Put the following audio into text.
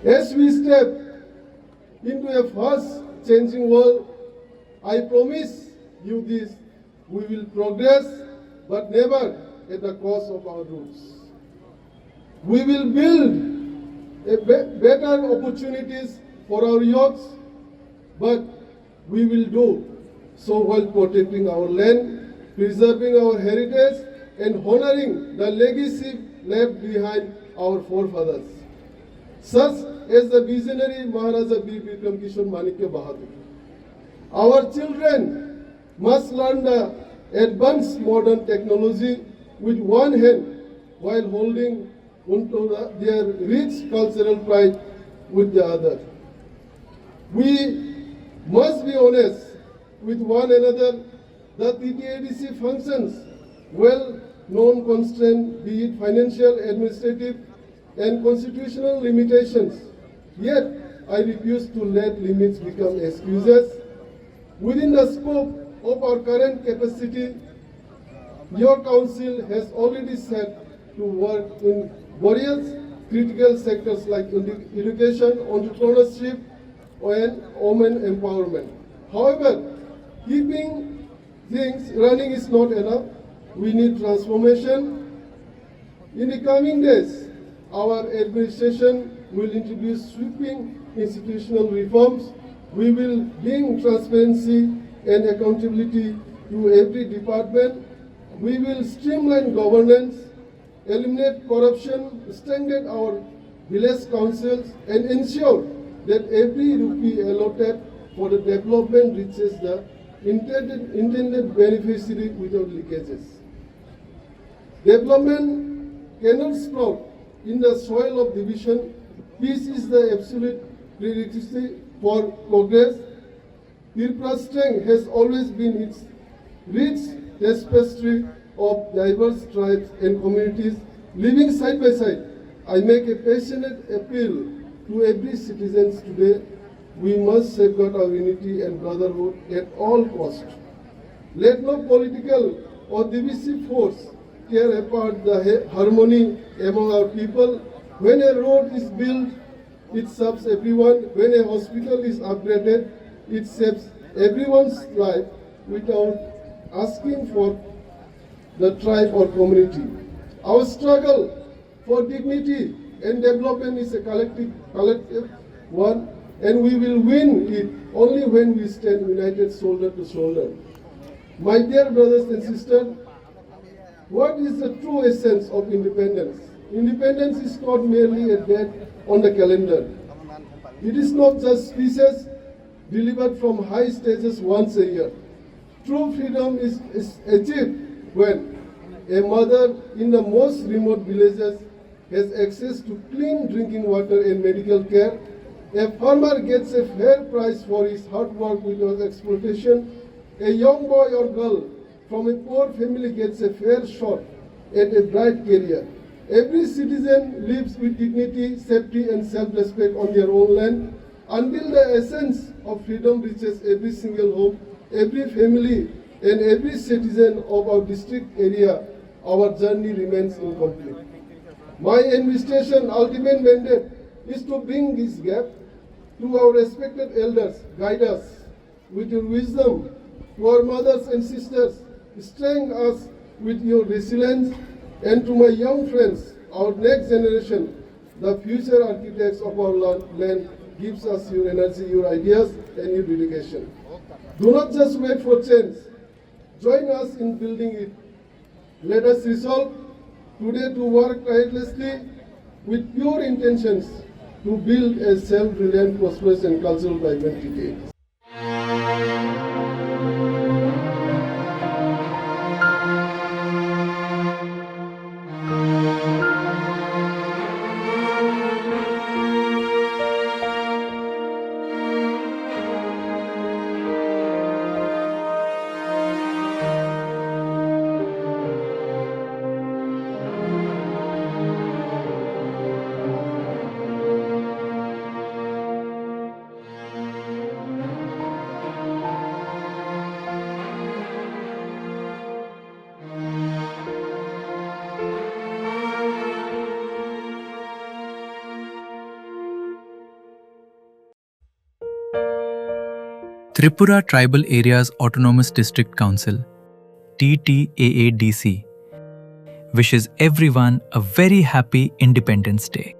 As we step into a fast changing world, I promise you this, we will progress, but never at the cost of our roots. We will build better opportunities for our youths, but we will do so while protecting our land, preserving our heritage, and honoring the legacy left behind our forefathers, such as the visionary Maharaja Bir Bikram Kishore Manikya Bahadur. Our children must learn the advanced modern technology with one hand while holding onto their rich cultural pride with the other. We must be honest with one another. The TTAADC functions well-known constraints, be it financial, administrative, and constitutional limitations. Yet, I refuse to let limits become excuses. Within the scope of our current capacity, your council has already set to work in various critical sectors like education, entrepreneurship, and women empowerment. However, keeping things running is not enough. We need transformation. In the coming days, our administration will introduce sweeping institutional reforms. We will bring transparency and accountability to every department. We will streamline governance, eliminate corruption, strengthen our village councils, and ensure that every rupee allotted for the development reaches the intended beneficiary without leakages. Development cannot sprout in the soil of division. Peace is the absolute prerequisite for progress. Tripura's strength has always been its rich tapestry of diverse tribes and communities living side by side. I make a passionate appeal to every citizen today. We must safeguard our unity and brotherhood at all costs. Let no political or divisive force tear apart the harmony among our people. When a road is built, it serves everyone. When a hospital is upgraded, it saves everyone's life without asking for the tribe or community. Our struggle for dignity and development is a collective one, and we will win it only when we stand united shoulder to shoulder. My dear brothers and sisters, what is the true essence of independence? Independence is not merely a date on the calendar. It is not just speeches delivered from high stages once a year. True freedom is achieved when a mother in the most remote villages has access to clean drinking water and medical care. A farmer gets a fair price for his hard work without exploitation. A young boy or girl from a poor family gets a fair shot at a bright career. Every citizen lives with dignity, safety, and self-respect on their own land. Until the essence of freedom reaches every single home, every family, and every citizen of our district area, our journey remains incomplete. My administration ultimate mandate is to bring this gap to our respected elders. Guide us with your wisdom. To our mothers and sisters, strengthen us with your resilience. And to my young friends, our next generation, the future architects of our land, gives us your energy, your ideas, and your dedication. Do not just wait for change. Join us in building it. Let us resolve today to work tirelessly with pure intentions to build a self-reliant, prosperous, and cultural vibrant TTAADC. Tripura Tribal Areas Autonomous District Council, TTAADC, wishes everyone a very happy Independence Day.